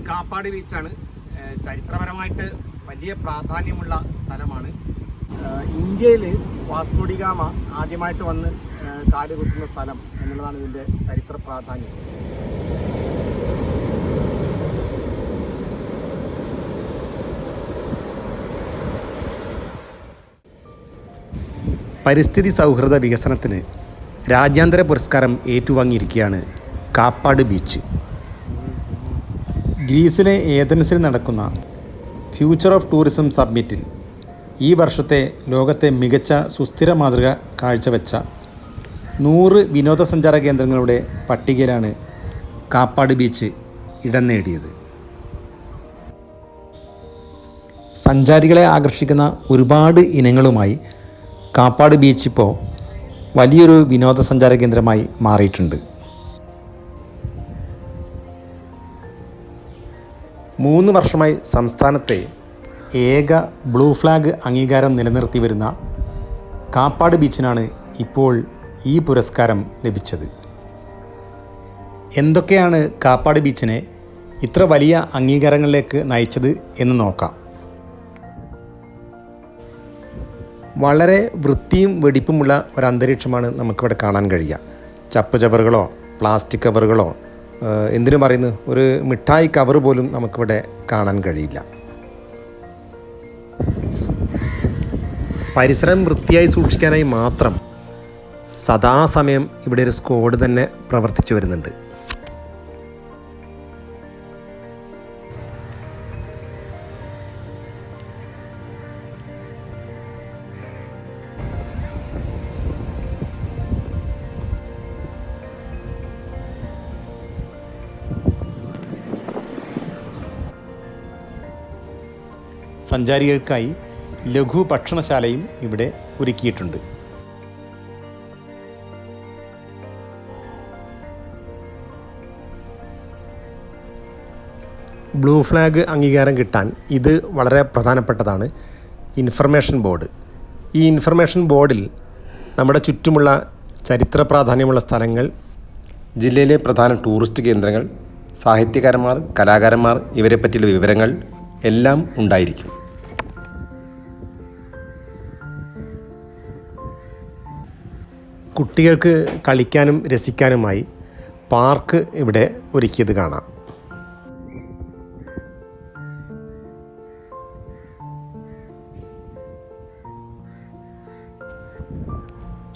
കാപ്പാട് ബീച്ചാണ്. ചരിത്രപരമായിട്ട് വലിയ പ്രാധാന്യമുള്ള സ്ഥലമാണ്. ഇന്ത്യയിൽ വാസ്കോ ഡി ഗാമ ആദ്യമായിട്ട് വന്ന് കാലുകുത്തുന്ന സ്ഥലം എന്നുള്ളതാണ് ഇതിൻ്റെ ചരിത്ര പ്രാധാന്യം. പരിസ്ഥിതി സൗഹൃദ വികസനത്തിന് രാജ്യാന്തര പുരസ്കാരം ഏറ്റുവാങ്ങിയിരിക്കുകയാണ് കാപ്പാട് ബീച്ച്. ഗ്രീസിലെ ഏഥൻസിൽ നടക്കുന്ന ഫ്യൂച്ചർ ഓഫ് ടൂറിസം സബ്മിറ്റിൽ ഈ വർഷത്തെ ലോകത്തെ മികച്ച സുസ്ഥിര മാതൃക കാഴ്ചവെച്ച 100 വിനോദസഞ്ചാര കേന്ദ്രങ്ങളുടെ പട്ടികയിലാണ് കാപ്പാട് ബീച്ച് ഇടം നേടിയത്. സഞ്ചാരികളെ ആകർഷിക്കുന്ന ഒരുപാട് ഇനങ്ങളുമായി കാപ്പാട് ബീച്ച് ഇപ്പോൾ വലിയൊരു വിനോദസഞ്ചാര കേന്ദ്രമായി മാറിയിട്ടുണ്ട്. 3 വർഷമായി സംസ്ഥാനത്തെ ഏക ബ്ലൂ ഫ്ലാഗ് അംഗീകാരം നിലനിർത്തി വരുന്ന കാപ്പാട് ബീച്ചിനാണ് ഇപ്പോൾ ഈ പുരസ്കാരം ലഭിച്ചത്. എന്തൊക്കെയാണ് കാപ്പാട് ബീച്ചിനെ ഇത്ര വലിയ അംഗീകാരങ്ങളിലേക്ക് നയിച്ചത് എന്ന് നോക്കാം. വളരെ വൃത്തിയും വെടിപ്പുമുള്ള ഒരു അന്തരീക്ഷമാണ് നമുക്കിവിടെ കാണാൻ കഴിയുക. ചപ്പ് ചവറുകളോ പ്ലാസ്റ്റിക് കവറുകളോ എന്തിനു പറയുന്നു, ഒരു മിഠായി കവർ പോലും നമുക്കിവിടെ കാണാൻ കഴിയില്ല. പരിസരം വൃത്തിയായി സൂക്ഷിക്കാനായി മാത്രം സദാസമയം ഇവിടെ ഒരു സ്ക്വാഡ് തന്നെ പ്രവർത്തിച്ചു വരുന്നുണ്ട്. സഞ്ചാരികൾക്കായി ലഘു ഭക്ഷണശാലയും ഇവിടെ ഒരുക്കിയിട്ടുണ്ട്. ബ്ലൂ ഫ്ലാഗ് അംഗീകാരം കിട്ടാൻ ഇത് വളരെ പ്രധാനപ്പെട്ടതാണ്. Information board. ഈ ഇൻഫർമേഷൻ ബോർഡിൽ നമ്മുടെ ചുറ്റുമുള്ള ചരിത്ര പ്രാധാന്യമുള്ള സ്ഥലങ്ങൾ, ജില്ലയിലെ പ്രധാന ടൂറിസ്റ്റ് കേന്ദ്രങ്ങൾ, സാഹിത്യകാരന്മാർ, കലാകാരന്മാർ ഇവരെ പറ്റിയുള്ള വിവരങ്ങൾ എല്ലാം ഉണ്ടായിരിക്കും. കുട്ടികൾക്ക് കളിക്കാനും രസിക്കാനുമായി പാർക്ക് ഇവിടെ ഒരുക്കിയത് കാണാം.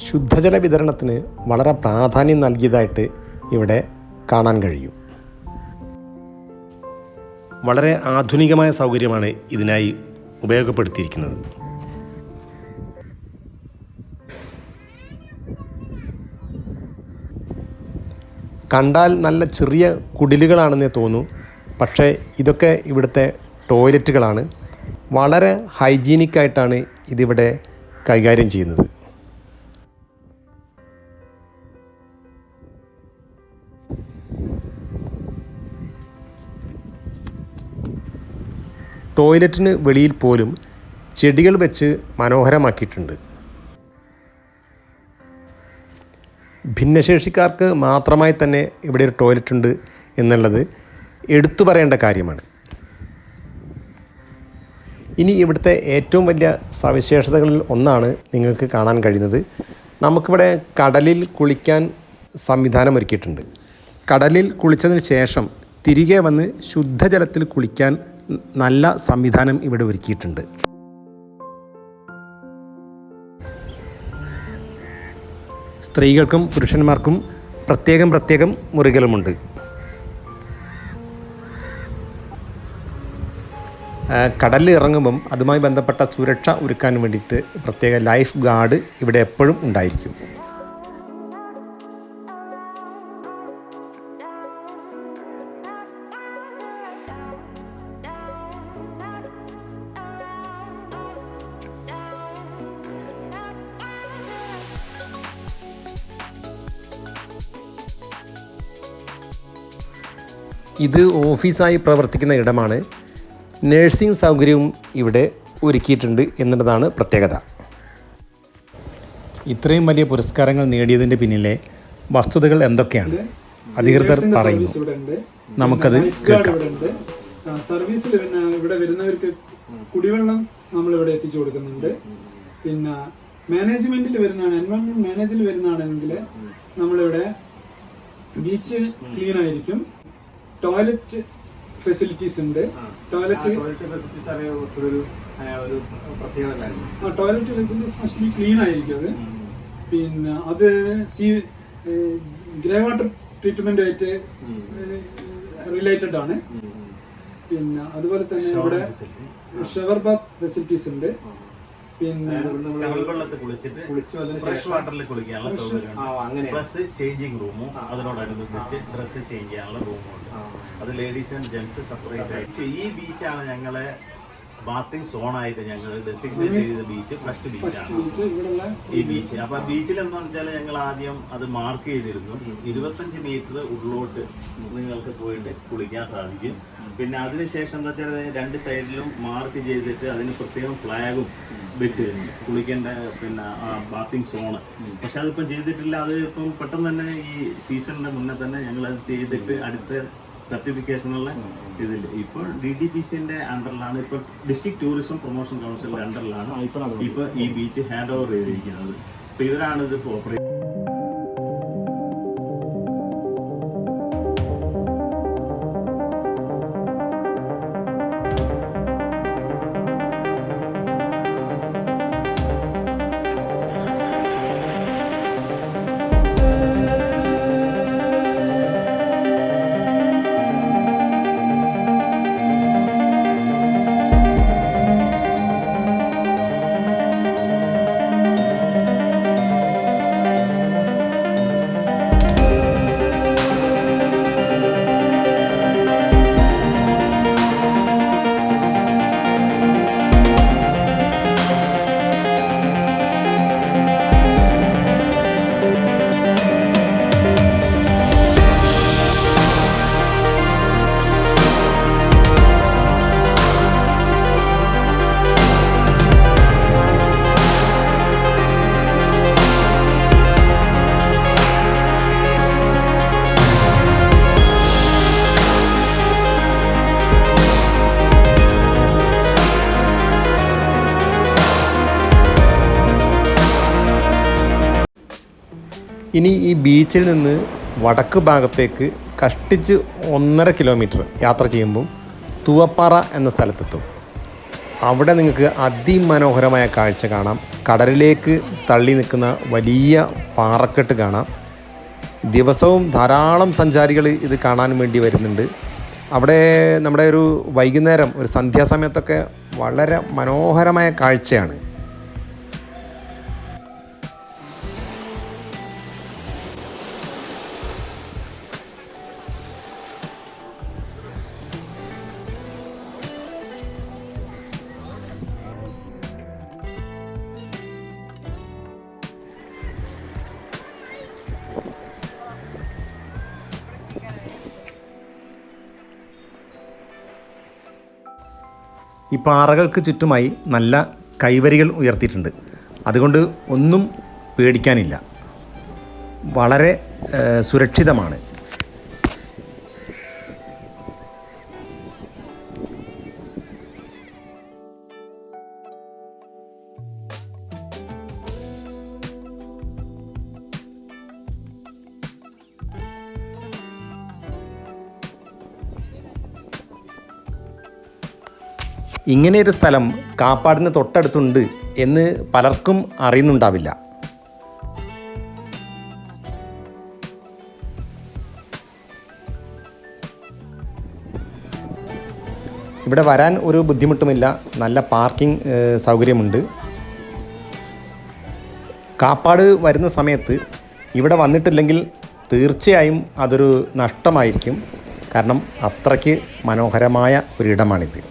ശുദ്ധജല വിതരണത്തിന് വളരെ പ്രാധാന്യം നൽകിയതായിട്ട് ഇവിടെ കാണാൻ കഴിയും. വളരെ ആധുനികമായ സൗകര്യമാണ് ഇതിനായി ഉപയോഗപ്പെടുത്തിയിരിക്കുന്നത്. കണ്ടാൽ നല്ല ചെറിയ കുടിലുകളാണെന്നേ തോന്നൂ, പക്ഷേ ഇതൊക്കെ ഇവിടുത്തെ ടോയ്ലറ്റുകളാണ്. വളരെ ഹൈജീനിക്കായിട്ടാണ് ഇതിവിടെ കൈകാര്യം ചെയ്യുന്നത്. ടോയ്ലറ്റിന് വെളിയിൽ പോലും ചെടികൾ വെച്ച് മനോഹരമാക്കിയിട്ടുണ്ട്. ഭിന്നശേഷിക്കാർക്ക് മാത്രമായി തന്നെ ഇവിടെ ഒരു ടോയ്ലറ്റ് ഉണ്ട് എന്നുള്ളത് എടുത്തു പറയേണ്ട കാര്യമാണ്. ഇനി ഇവിടുത്തെ ഏറ്റവും വലിയ സവിശേഷതകളിൽ ഒന്നാണ് നിങ്ങൾക്ക് കാണാൻ കഴിയുന്നത്. നമുക്കിവിടെ കടലിൽ കുളിക്കാൻ സംവിധാനം ഒരുക്കിയിട്ടുണ്ട്. കടലിൽ കുളിച്ചതിന് ശേഷം തിരികെ വന്ന് ശുദ്ധജലത്തിൽ കുളിക്കാൻ നല്ല സംവിധാനം ഇവിടെ ഒരുക്കിയിട്ടുണ്ട്. സ്ത്രീകൾക്കും പുരുഷന്മാർക്കും പ്രത്യേകം മുറികളുമുണ്ട്. കടലിൽ ഇറങ്ങുമ്പം അതുമായി ബന്ധപ്പെട്ട സുരക്ഷ ഒരുക്കാൻ വേണ്ടിയിട്ട് പ്രത്യേക ലൈഫ് ഗാർഡ് ഇവിടെ എപ്പോഴും ഉണ്ടായിരിക്കും. ഇത് ഓഫീസായി പ്രവർത്തിക്കുന്ന ഇടമാണ്. നഴ്സിംഗ് സൗകര്യവും ഇവിടെ ഒരുക്കിയിട്ടുണ്ട് എന്നുള്ളതാണ് പ്രത്യേകത. ഇത്രയും വലിയ പുരസ്കാരങ്ങൾ നേടിയതിൻ്റെ പിന്നിലെ വസ്തുതകൾ എന്തൊക്കെയാണ് അധികൃതർ പറയുന്നു, നമുക്കത് കേൾക്കാം. സർവീസിൽ പിന്നെ ഇവിടെ വരുന്നവർക്ക് കുടിവെള്ളം നമ്മളിവിടെ എത്തിച്ചു കൊടുക്കുന്നുണ്ട്. പിന്നെ മാനേജ്മെന്റിൽ വരുന്നതാണ്, എൻവയോൺമെന്റ് മാനേജിൽ വരുന്നതാണെങ്കിൽ നമ്മളിവിടെ ബീച്ച് ക്ലീൻ ആയിരിക്കും. ടോയ്ലറ്റ് ഫെസിലിറ്റീസ് ഉണ്ട്. ടോയ്ലറ്റ് ഫെസിലിറ്റീസ് മസ്റ്റ് ക്ലീൻ ആയിരിക്കും അത്. പിന്നെ അത് ഗ്രേ വാട്ടർ ട്രീറ്റ്മെന്റ് ആയിട്ട് റിലേറ്റഡ് ആണ്. പിന്നെ അതുപോലെ തന്നെ ഇവിടെ ഷവർ ബാത്ത് ഫെസിലിറ്റീസ് ഉണ്ട്. പിന്നെ ഫ്രഷ് വാട്ടറിൽ കുളിക്കാനുള്ള സൗകര്യം, പ്ലസ് ചേഞ്ചിങ് റൂമും അതിനോടനുബന്ധിച്ച് ഡ്രസ്സ് ചേഞ്ച് ചെയ്യാനുള്ള റൂമും ഉണ്ട്. അത് ലേഡീസ് ആൻഡ് ജെന്റ്സ് സെപ്പറേറ്റ് ആയിട്ട്. ഈ ബീച്ചാണ് ഞങ്ങളെ ബാത്തിങ് സോണായിട്ട് ഞങ്ങൾ ഡെസിഗ്നേറ്റ് ചെയ്ത ബീച്ച്. ഫസ്റ്റ് ബീച്ചാണ് ഈ ബീച്ച്. അപ്പൊ ബീച്ചിൽ എന്താണെന്ന് വെച്ചാൽ ഞങ്ങൾ ആദ്യം അത് മാർക്ക് ചെയ്തിരുന്നു. 25 മീറ്റർ ഉള്ളോട്ട് നിങ്ങൾക്ക് പോയിട്ട് കുളിക്കാൻ സാധിക്കും. പിന്നെ അതിനുശേഷം എന്താ വെച്ചാൽ 2 സൈഡിലും മാർക്ക് ചെയ്തിട്ട് അതിന് പ്രത്യേകം ഫ്ലാഗും വെച്ചിരുന്നു കുളിക്കേണ്ട പിന്നെ ബാത്തിങ് സോണ്. പക്ഷെ അതിപ്പം ചെയ്തിട്ടില്ല. അത് ഇപ്പം പെട്ടെന്ന് തന്നെ ഈ സീസണിന്റെ മുന്നേ തന്നെ ഞങ്ങൾ അത് ചെയ്തിട്ട് അടുത്ത സർട്ടിഫിക്കേഷനുള്ള ഇതില്ല. ഇപ്പോൾ DTPCന്റെ അണ്ടറിലാണ്, ഇപ്പോൾ ഡിസ്ട്രിക്ട് ടൂറിസം പ്രൊമോഷൻ കൗൺസിലിന്റെ അണ്ടറിലാണ് ഇപ്പൊ ഈ ബീച്ച് ഹാൻഡ് ഓവർ ചെയ്തിരിക്കുന്നത്. അപ്പൊ ഇവരാണ് ഇത് ഓപ്പറേറ്റ്. ഇനി ഈ ബീച്ചിൽ നിന്ന് വടക്ക് ഭാഗത്തേക്ക് കഷ്ടിച്ച് 1.5 കിലോമീറ്റർ യാത്ര ചെയ്യുമ്പോൾ തൂവപ്പാറ എന്ന സ്ഥലത്തെത്തും. അവിടെ നിങ്ങൾക്ക് അതിമനോഹരമായ കാഴ്ച കാണാം. കടലിലേക്ക് തള്ളി നിൽക്കുന്ന വലിയ പാറക്കെട്ട് കാണാം. ദിവസവും ധാരാളം സഞ്ചാരികൾ ഇത് കാണാൻ വേണ്ടി വരുന്നുണ്ട്. അവിടെ നമ്മുടെ ഒരു വൈകുന്നേരം ഒരു സന്ധ്യാസമയത്തൊക്കെ വളരെ മനോഹരമായ കാഴ്ചയാണ്. ഈ പാറകൾക്ക് ചുറ്റുമായി നല്ല കൈവരികൾ ഉയർത്തിയിട്ടുണ്ട്. അതുകൊണ്ട് ഒന്നും പേടിക്കാനില്ല, വളരെ സുരക്ഷിതമാണ്. ഇങ്ങനെയൊരു സ്ഥലം കാപ്പാടിന് തൊട്ടടുത്തുണ്ട് എന്ന് പലർക്കും അറിയുന്നുണ്ടാവില്ല. ഇവിടെ വരാൻ ഒരു ബുദ്ധിമുട്ടുമില്ല, നല്ല പാർക്കിംഗ് സൗകര്യമുണ്ട്. കാപ്പാട് വരുന്ന സമയത്ത് ഇവിടെ വന്നിട്ടില്ലെങ്കിൽ തീർച്ചയായും അതൊരു നഷ്ടമായിരിക്കും. കാരണം അത്രയ്ക്ക് മനോഹരമായ ഒരിടമാണിത്.